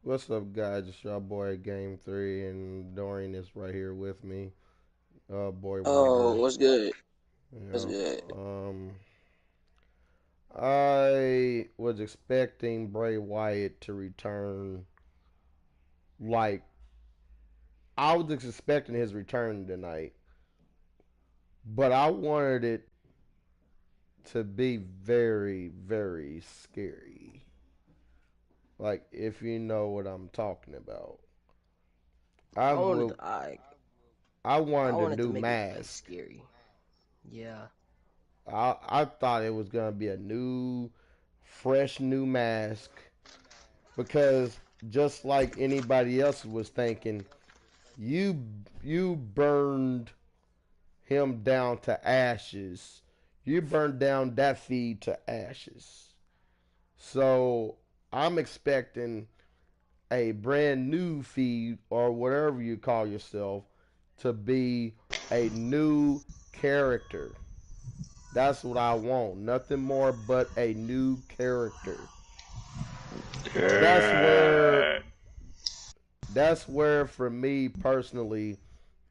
What's up, guys? It's your boy Game 3, and Dorian is right here with me. Boy Oh, Wonder. what's good? What's Yeah. good? Um, I was expecting Bray Wyatt to return. Like, I was expecting his return tonight, but I wanted it to be very, very scary. Like, if you know what I'm talking about. I I wanted will. to, I I I wanted a wanted to new make it like mask. scary. Yeah. I thought it was gonna be a new, fresh new mask because just like anybody else was thinking, you you burned him down to ashes. You burned down that feed to ashes. So I'm expecting a brand new feed or whatever you call yourself to be a new character. That's what I want. Nothing more but a new character. That's where Yeah. that's where for me personally,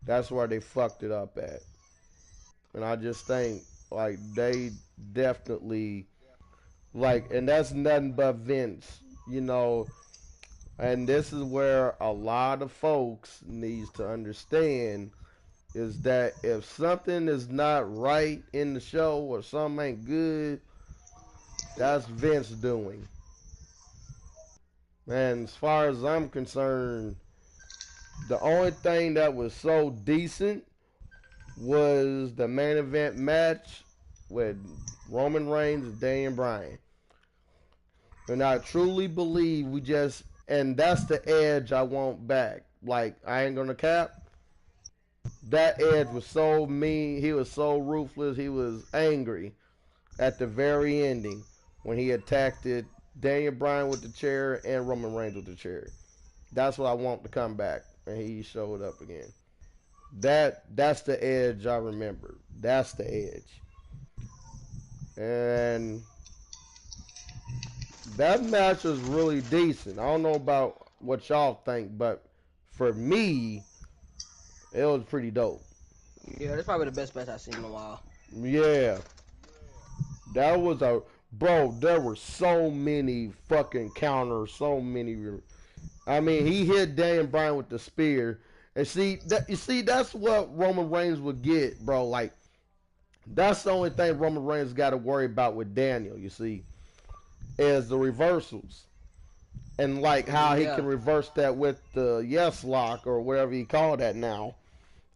that's where they fucked it up at. And I just think like they definitely like and that's nothing but Vince, you know, and this is where a lot of folks needs to understand is that if something is not right in the show or something ain't good, that's Vince doing. And as far as I'm concerned, the only thing that was so decent was the main event match with Roman Reigns and Daniel Bryan. And I truly believe we just, and that's the edge I want back. Like, I ain't gonna cap. That edge was so mean. He was so ruthless. He was angry at the very ending when he attacked it, Daniel Bryan with the chair and Roman Reigns with the chair. That's what I want to come back. And he showed up again. That's the edge I remember. That's the edge. And that match was really decent. I don't know about what y'all think, but for me, it was pretty dope. Yeah, that's probably the best match I've seen in a while. Yeah, that was a bro. There were so many fucking counters, so many. I mean, he hit Daniel Bryan with the spear, and see that you see that's what Roman Reigns would get, bro. Like that's the only thing Roman Reigns got to worry about with Daniel. You see, is the reversals and like how he Yeah. can reverse that with the yes lock or whatever he called that now.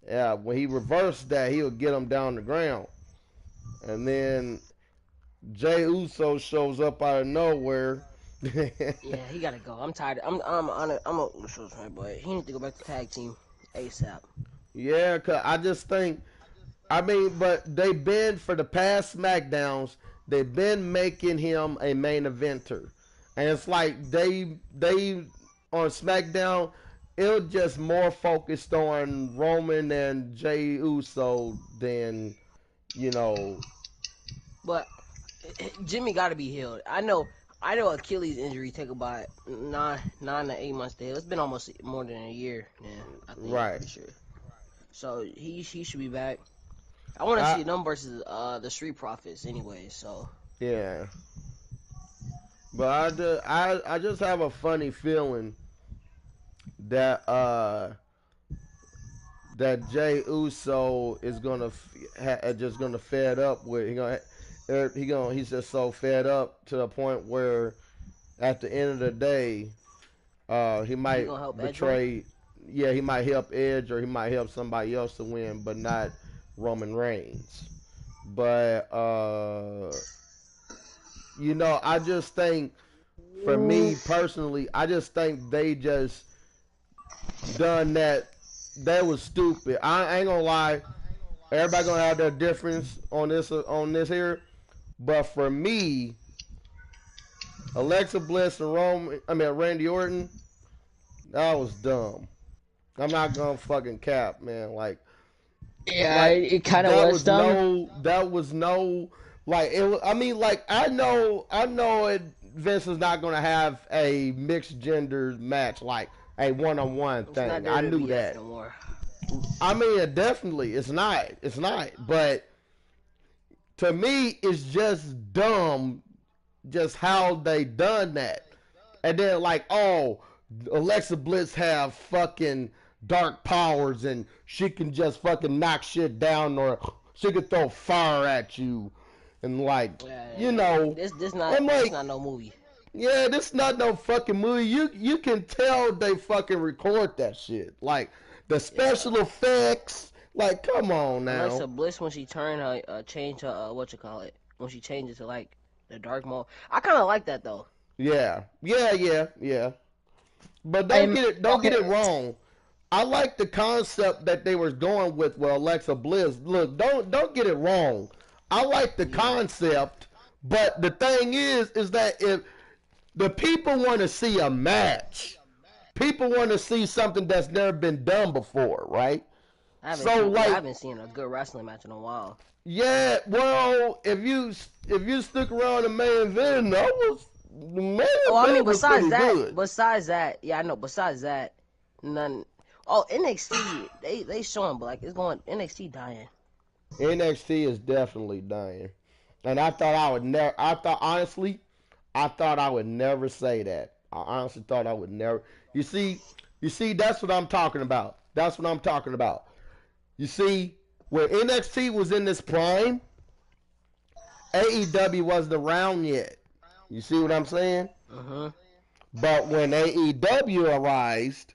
Yeah, when he reversed that, he would get him down the ground, and then Jay Uso shows up out of nowhere. Yeah, he gotta go. I'm tired. I'm a Usos fan, but he needs to go back to tag team ASAP. Yeah, cause I just think I mean, but they've been for the past SmackDowns, they've been making him a main eventer, and it's like they on SmackDown, it was just more focused on Roman and Jey Uso than you know. But Jimmy gotta be healed. I know Achilles injury take about 9 to 8 months to heal. It's been almost more than a year now. I think Right. pretty sure. So he should be back. I want to I see them versus the Street Profits anyway. So yeah, but I just have a funny feeling that that Jay Uso is gonna just gonna fed up with he's just so fed up to the point where at the end of the day he he might gonna help Edge win. betray. Yeah, he might help Edge or he might help somebody else to win, but not Roman Reigns. But I just think for me personally, I just think they just done that. That was stupid. I ain't gonna lie. Everybody gonna have their difference on this here, but for me, Alexa Bliss and Randy Orton, that was dumb. I'm not gonna fucking cap, man. Yeah, Like it kind of was dumb. that was no like it. I mean, like I know it. Vince is not gonna have a mixed gender match like a one-on-one It's not thing. I knew WWF that. no more. I mean, definitely, it's not. It's not. But to me, it's just dumb, just how they done that. And then like, oh, Alexa Bliss have fucking dark powers and she can just fucking knock shit down or she can throw fire at you and like, you know, This I'm like, not no movie. yeah, this not no fucking movie. You can tell they fucking record that shit. Like the special Yeah. effects. Like, come on Alexa now. Bliss when she turned her change her what you call it when she changes to like the dark mode. I kind of like that though. Yeah. But I'm don't get okay. it wrong. I like the concept that they were going with Alexa Bliss. Look, don't get it wrong. I like the concept, but the thing is that if the people want to see a match, people want to see something that's never been done before, right? I So like, haven't seen a good wrestling match in a while. yeah, well, if you stick around the main event, the main Oh, I mean, event was pretty good. besides that, yeah, I know. Besides that, none. Oh, NXT, they showing, but like it's going NXT dying. NXT is definitely dying, and I thought I would never. I thought honestly, I thought I would never say that. I honestly thought I would never. You see, that's what I'm talking about. That's what I'm talking about. You see, when NXT was in this prime, AEW wasn't around yet. You see what I'm saying? But when AEW arised,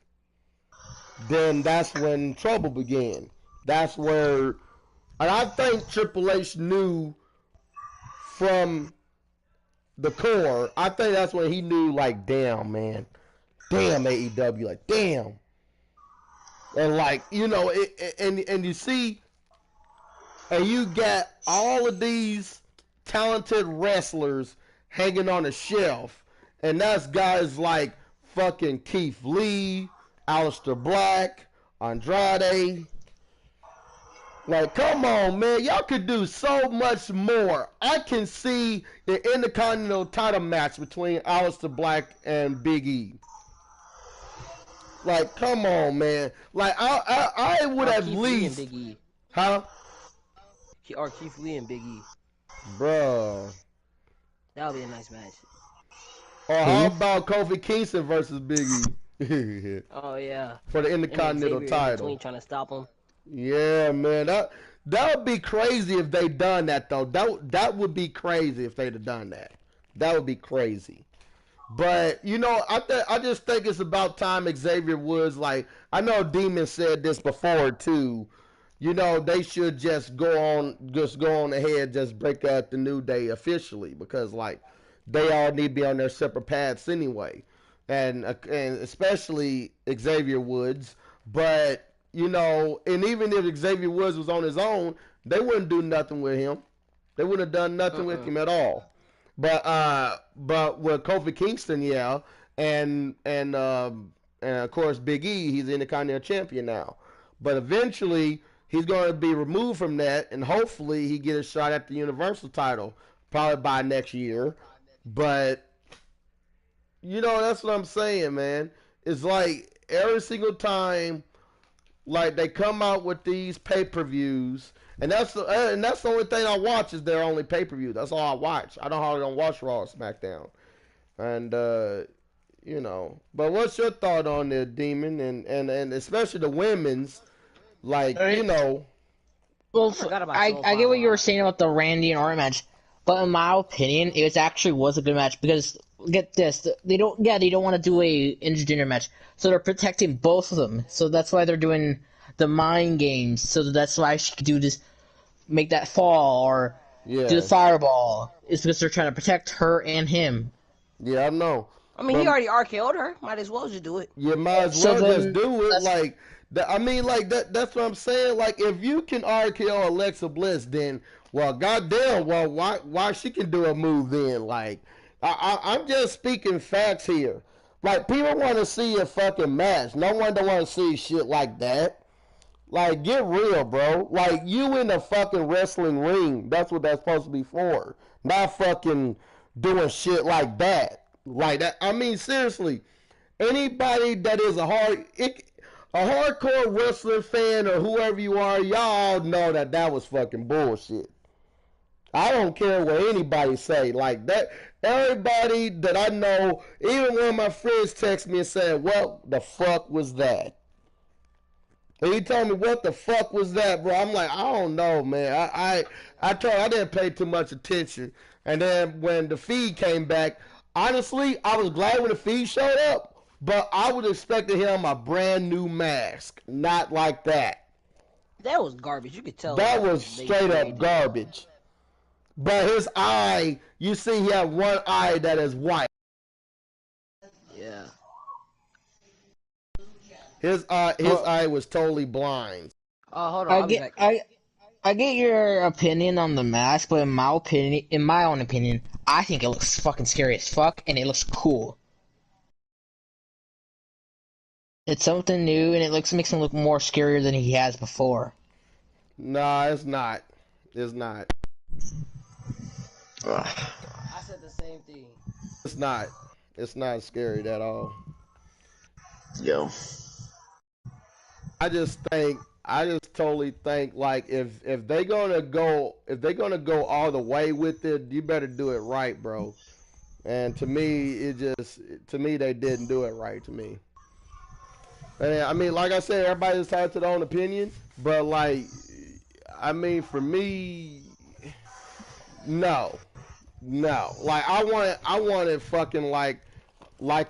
then that's when trouble began. That's where, and I think Triple H knew from the core. I think that's when he knew, like, damn, man, damn AEW, like, damn, and like, you know, and you see, and you got all of these talented wrestlers hanging on a shelf, and that's guys like fucking Keith Lee, Aleister Black, Andrade. Like, come on, man. Y'all could do so much more. I can see the Intercontinental title match between Aleister Black and Big E. Like, come on, man. Like, I would at Keith least... Lee and Big E. Huh? Or Keith Lee and Big E. Bruh. That would be a nice match. Or how about Kofi Kingston versus Big E? Oh, yeah. For the Intercontinental title. Between trying to stop him. Yeah, man. That would be crazy if they done that, though. That would be crazy if they'd have done that. That would be crazy. But, you know, I just think it's about time Xavier Woods, like, I know Demon said this before, too. You know, they should just go on ahead, just break out the New Day officially, because, like, they all need to be on their separate paths anyway. And especially Xavier Woods. But, you know, and even if Xavier Woods was on his own, they wouldn't do nothing with him. They wouldn't have done nothing with him at all. But with Kofi Kingston, yeah, and of course Big E, he's the Intercontinental Champion now. But eventually he's going to be removed from that, and hopefully he get a shot at the Universal title probably by next year. But you know, that's what I'm saying, man. It's like every single time, like they come out with these pay-per-views. And that's the only thing I watch is their only pay-per-view. That's all I watch. I don't watch Raw or SmackDown. And you know, but what's your thought on the Demon and especially the women's, like, you know? Well, I get what you were saying about the Randy and Orton match, but in my opinion, it was a good match because get this, they don't want to do a intergender match, so they're protecting both of them. So that's why they're doing the mind games, so that's why she could do this, make that fall, or do the fireball. It's because they're trying to protect her and him. Yeah, I know. I mean, he already RKO'd her. Might as well just do it. You might as well just do it. Like, I mean, like that's what I'm saying. Like, if you can RKO Alexa Bliss, then, well, goddamn, well, why she can do a move then? Like, I'm just speaking facts here. Like, people want to see a fucking match. No one don't want to see shit like that. Like, get real, bro. Like, you in a fucking wrestling ring. That's what that's supposed to be for. Not fucking doing shit like that. Like that. I mean, seriously, anybody that is a hardcore wrestling fan or whoever you are, y'all know that was fucking bullshit. I don't care what anybody say. Like that, everybody that I know, even one of my friends text me and said, "What the fuck was that?" And he told me, "What the fuck was that, bro?" I'm like, I don't know, man. I didn't pay too much attention. And then when the feed came back, honestly, I was glad when the feed showed up, but I would expect to him a brand new mask, not like that. That was garbage. You could tell. That was straight up garbage. But his eye, you see, he had one eye that is white. Yeah. His eye was totally blind. Oh, hold on. I get your opinion on the mask, but in my own opinion, I think it looks fucking scary as fuck, and it looks cool. It's something new, and it makes him look more scarier than he has before. Nah, it's not. It's not. I said the same thing. It's not. It's not scary at all. Yo. I just totally think like if they're gonna go all the way with it, you better do it right, bro. And to me, they didn't do it right to me. And I mean, like I said, everybody's entitled to their own opinion, but like, I mean, for me, no. Like I wanted fucking like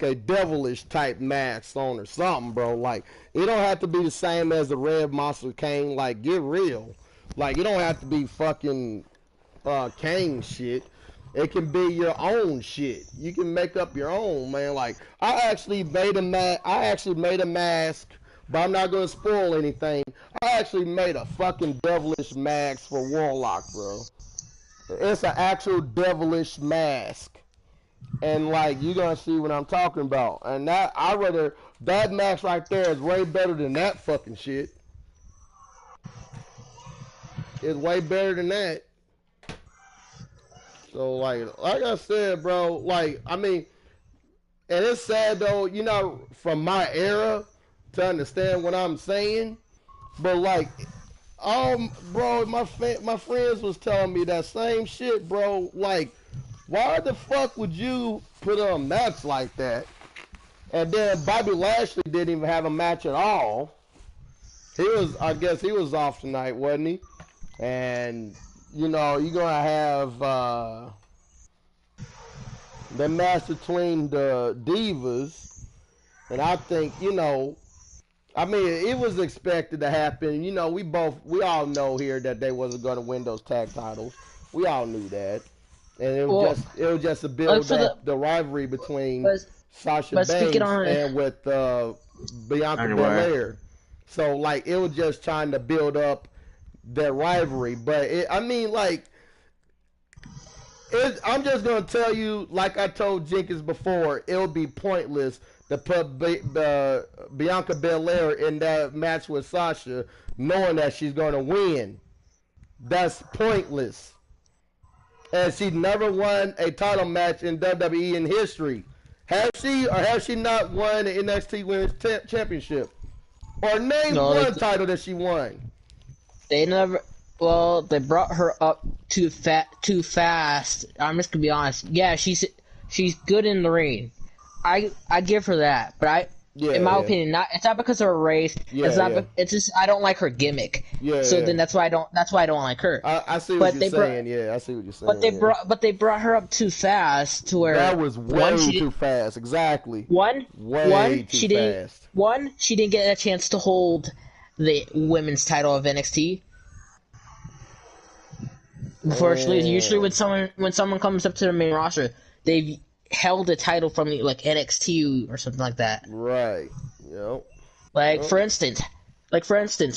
a devilish type mask on or something, bro. Like it don't have to be the same as the Red Monster Kane. Like get real. Like it don't have to be fucking Kane shit. It can be your own shit. You can make up your own, man. Like I actually made a mask, but I'm not gonna spoil anything. I actually made a fucking devilish mask for Warlock, bro. It's an actual devilish mask. And like you're gonna see what I'm talking about. And that mask right there is way better than that fucking shit. It's way better than that. So like I said, bro, like I mean, and it's sad though, you know, from my era to understand what I'm saying. But like bro, my friends was telling me that same shit, bro. Like, why the fuck would you put on a match like that? And then Bobby Lashley didn't even have a match at all. I guess he was off tonight, wasn't he? And, you know, you're going to have the match between the Divas. And I think, you know, I mean, it was expected to happen. You know, we all know here that they wasn't going to win those tag titles. We all knew that. And it was just to build up the rivalry between Sasha Banks and with Bianca Belair. So like it was just trying to build up that rivalry. But I'm just gonna tell you, like I told Jenkins before, it would be pointless to put Bianca Belair in that match with Sasha, knowing that she's gonna win. That's pointless. And she never won a title match in WWE in history. Has she or has she not won the NXT Women's Championship? Or name one title that she won. They never. Well, they brought her up too fast. I'm just gonna be honest. Yeah, she's good in the ring. I give her that, but in my opinion, it's not because of her race. It's just I don't like her gimmick. Then that's why I don't like her. I see what you're saying. I see what you're saying. But they brought her up too fast to where that was way too fast. Exactly. She didn't get a chance to hold the women's title of NXT. Before she leaves, usually when someone comes up to the main roster, they've held a title from like NXT or something like that. Right. Yep. For instance,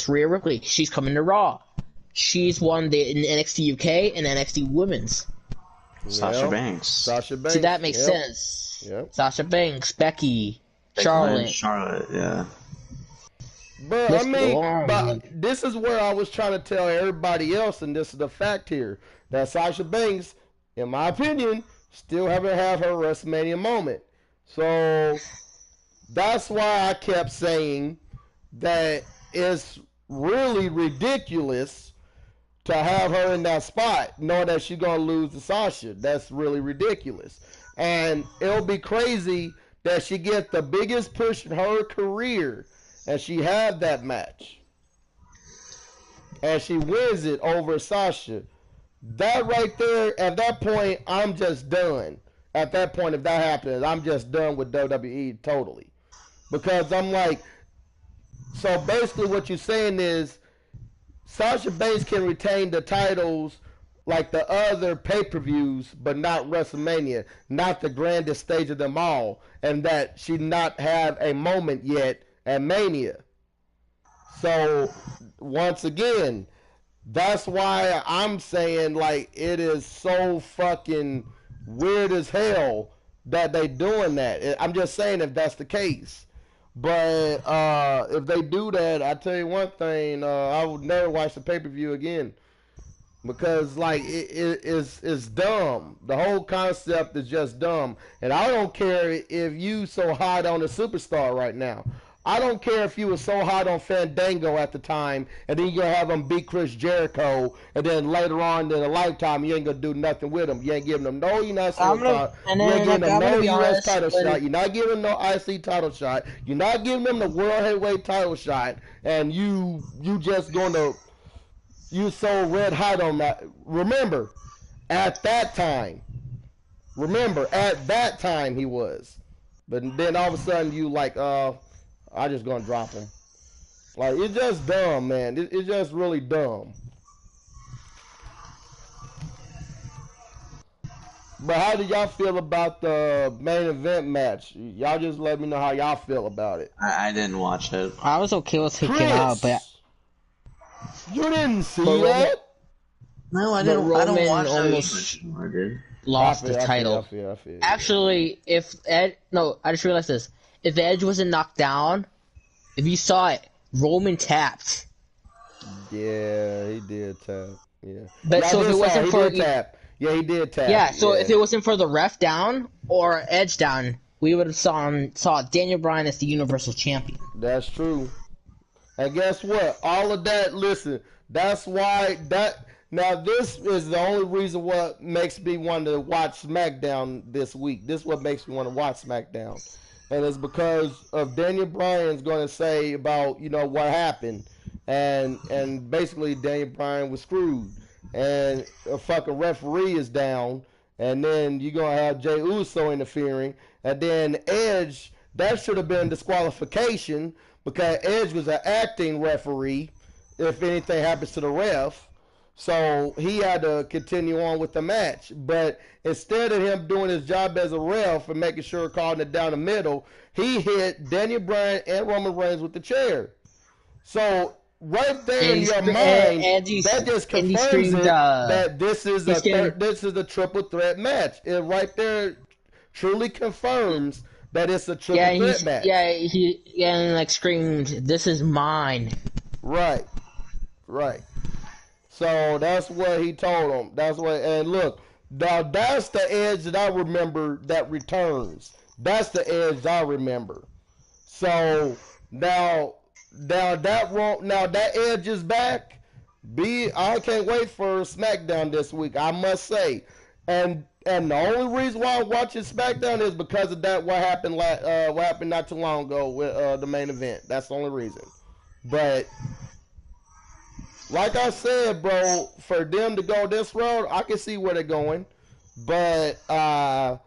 Rhea Ripley, she's coming to Raw. She's won the NXT UK and NXT Women's. Sasha Banks. See, that makes sense. Yep. Sasha Banks, Becky, Charlotte, yeah. But this is where I was trying to tell everybody else, and this is the fact here, that Sasha Banks, in my opinion, Still haven't had her WrestleMania moment. So that's why I kept saying that it's really ridiculous to have her in that spot, knowing that she's gonna lose to Sasha. That's really ridiculous. And it'll be crazy that she gets the biggest push in her career and she had that match. And she wins it over Sasha. That right there, at that point, I'm just done. At that point, if that happens, I'm just done with WWE totally. Because I'm like, so basically what you're saying is Sasha Banks can retain the titles like the other pay-per-views, but not WrestleMania, not the grandest stage of them all, and that she not have a moment yet at Mania. So once again, that's why I'm saying like it is so fucking weird as hell that they doing that. I'm just saying if that's the case. But if they do that, I tell you one thing, I would never watch the pay-per-view again. Because like it's dumb. The whole concept is just dumb. And I don't care if you so hot on a superstar right now. I don't care if you were so hot on Fandango at the time, and then you're going to have him beat Chris Jericho, and then later on in a lifetime, you ain't going to do nothing with him. You ain't giving him no United States title. You ain't giving him no U.S. title shot. You're not giving him no IC title shot. You're not giving him the World Heavyweight title shot, and you just going to, you so red hot on that. Remember, at that time he was. But then all of a sudden you like, I just gonna drop him. Like, it's just dumb, man. It's just really dumb. But how do y'all feel about the main event match? Y'all just let me know how y'all feel about it. I didn't watch it. I was okay with taking out, but you didn't see that? No, I didn't. I don't watch almost that. Lost the title. I feel. Actually, if Ed, no, I just realized this. If Edge wasn't knocked down, if you saw it, Roman tapped. Yeah, he did tap. Yeah. But so if it wasn't for tap. Yeah, he did tap. Yeah, so if it wasn't for the ref down or Edge down, we would have saw Daniel Bryan as the Universal Champion. That's true. And guess what? All of that, listen, that's why now this is the only reason what makes me want to watch SmackDown this week. This is what makes me want to watch SmackDown. And it's because of Daniel Bryan's going to say about, what happened. And basically Daniel Bryan was screwed. And a fucking referee is down. And then you're going to have Jey Uso interfering. And then Edge, that should have been disqualification because Edge was an acting referee if anything happens to the ref. So he had to continue on with the match. But instead of him doing his job as a ref and making sure calling it down the middle, he hit Daniel Bryan and Roman Reigns with the chair. So right there in your mind, that just confirms that this is a triple threat match. It right there truly confirms that it's a triple threat match. And like screamed, "This is mine." Right. So that's what he told him. And look, now that's the Edge that I remember that returns. That's the Edge I remember. So now that Edge is back. I can't wait for SmackDown this week, I must say. And the only reason why I'm watching SmackDown is because of that what happened not too long ago with the main event. That's the only reason. But like I said, bro, for them to go this road, I can see where they're going. But I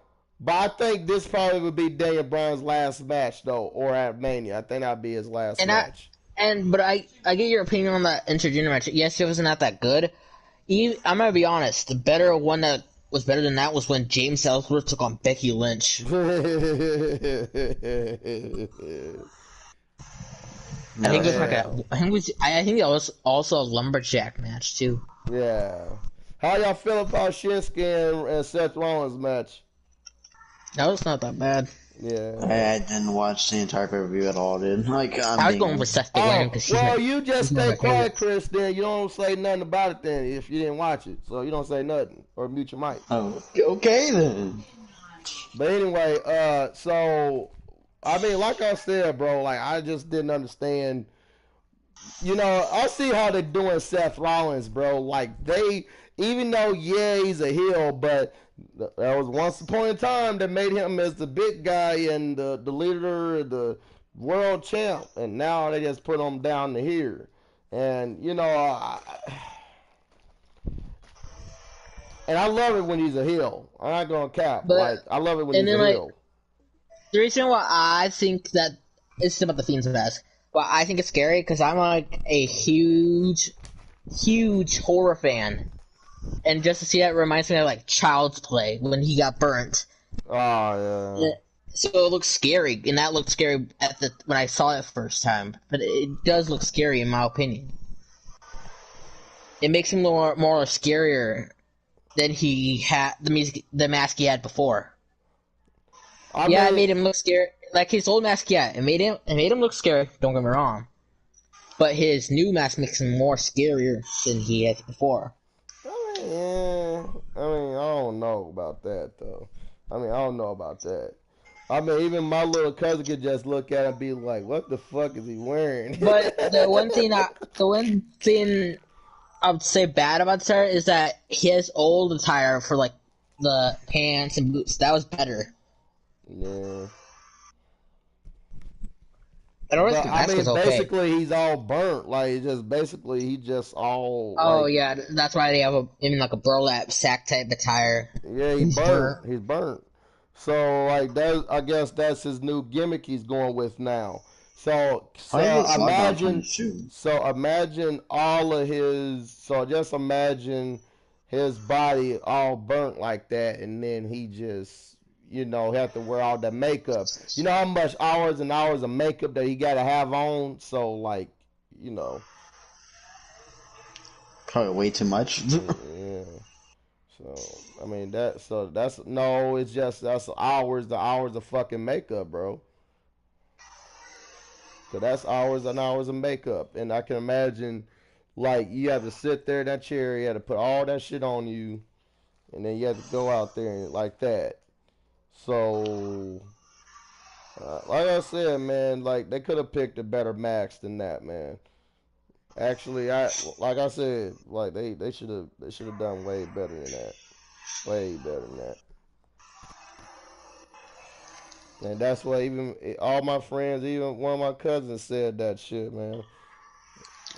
think this probably would be Daniel Bryan's last match, though, or at Mania. I think that'd be his last match. But I get your opinion on that intergender match. Yes, it was not that good. I'm gonna be honest. The better one that was better than that was when James Ellsworth took on Becky Lynch. I think it was also a lumberjack match too. Yeah. How y'all feel about Shinsuke and Seth Rollins match? That was not that bad. Yeah. I didn't watch the entire pay-per-view at all, dude. Like, I was going for Seth to win because you just she's one of stay my quiet, favorites. Chris. Then you don't say nothing about it. Then if you didn't watch it, so you don't say nothing or mute your mic. oh, okay then. But anyway, so I mean, like I said, bro, like I just didn't understand. You know, I see how they're doing Seth Rollins, bro. Like they, even though he's a heel, but there was once upon a time that made him as the big guy and the leader, the world champ, and now they just put him down to here. And you know, and I love it when he's a heel. I'm not gonna cap. But Like I love it when and he's a then like heel. the reason why I think that it's about the Fiend's mask. But I think it's scary because I'm like a huge horror fan, and just to see that reminds me of like Child's Play when he got burnt. Oh yeah. So it looks scary, and that looked scary when I saw it first time. But it does look scary in my opinion. It makes him more scarier than he had the mask he had before. It made him look scary. Like his old mask, it made him look scary. Don't get me wrong, but his new mask makes him more scarier than he had before. I don't know about that though. I don't know about that. I mean, even my little cousin could just look at it and be like, "What the fuck is he wearing?" But the one thing I would say bad about Sarah is that his old attire for like the pants and boots that was better. Yeah. Basically, he's all burnt. Like, he just all. Oh yeah, that's why they have even like a burlap sack type attire. Yeah, he's burnt. He's burnt. So like I guess that's his new gimmick he's going with now. So imagine all of his. So just imagine his body all burnt like that, and then he just have to wear all that makeup. You know how much hours and hours of makeup that he got to have on. So like, probably way too much. Yeah. So that's hours, the hours of fucking makeup, bro. So that's hours and hours of makeup, and I can imagine, like, you have to sit there in that chair, you have to put all that shit on you, and then you have to go out there and like that. So, like I said, man, like they could have picked a better max than that, man. Actually, like I said, like they should have done way better than that. Way better than that. And that's why even all my friends, even one of my cousins said that shit, man.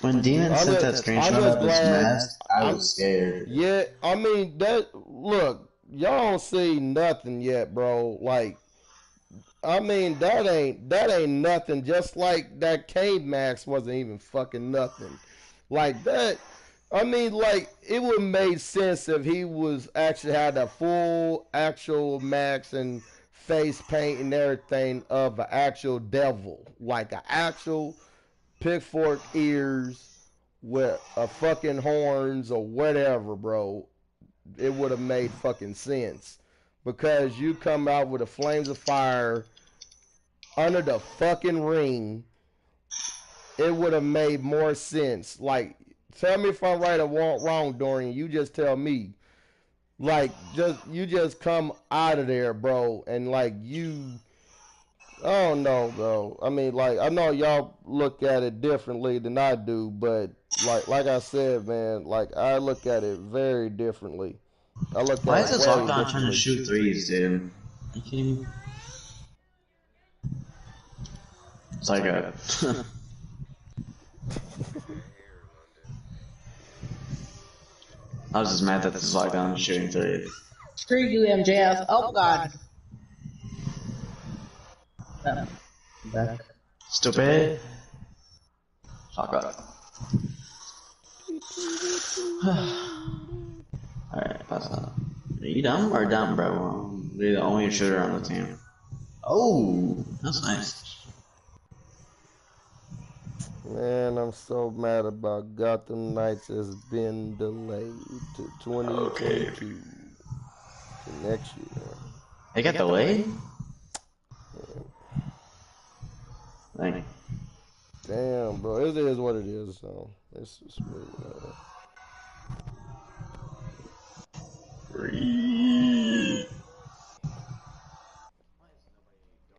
When Demon sent that screenshot of his mask, I was scared. Yeah, look, y'all don't see nothing yet, bro. Like, that ain't nothing. Just like that Cave Max wasn't even fucking nothing. Like that, like it would have made sense if he was actually had a full actual max and face paint and everything of an actual devil, like an actual pitchfork ears with a fucking horns or whatever, bro. It would have made fucking sense because you come out with the flames of fire under the fucking ring. It would have made more sense. Like, tell me if I'm right or wrong, Dorian. You just tell me. Like, you just come out of there, bro, and like I don't know, bro. Like, I know y'all look at it differently than I do, but like I said, man, like I look at it very differently. Why is this lockdown trying to shoot threes, dude? Are you kidding me? It's like a. I was just mad that this is lockdown shooting threes. Screw you, MJF. Oh god. Back. Stupid. Fuck up. Alright, pass that. Are you dumb or dumb, bro? You're the only shooter on the team. Oh, that's nice. Man, I'm so mad about Gotham Knights has been delayed to 2022 to next year. They got delayed? Dang. Damn, bro. It is what it is, so it's really whatever.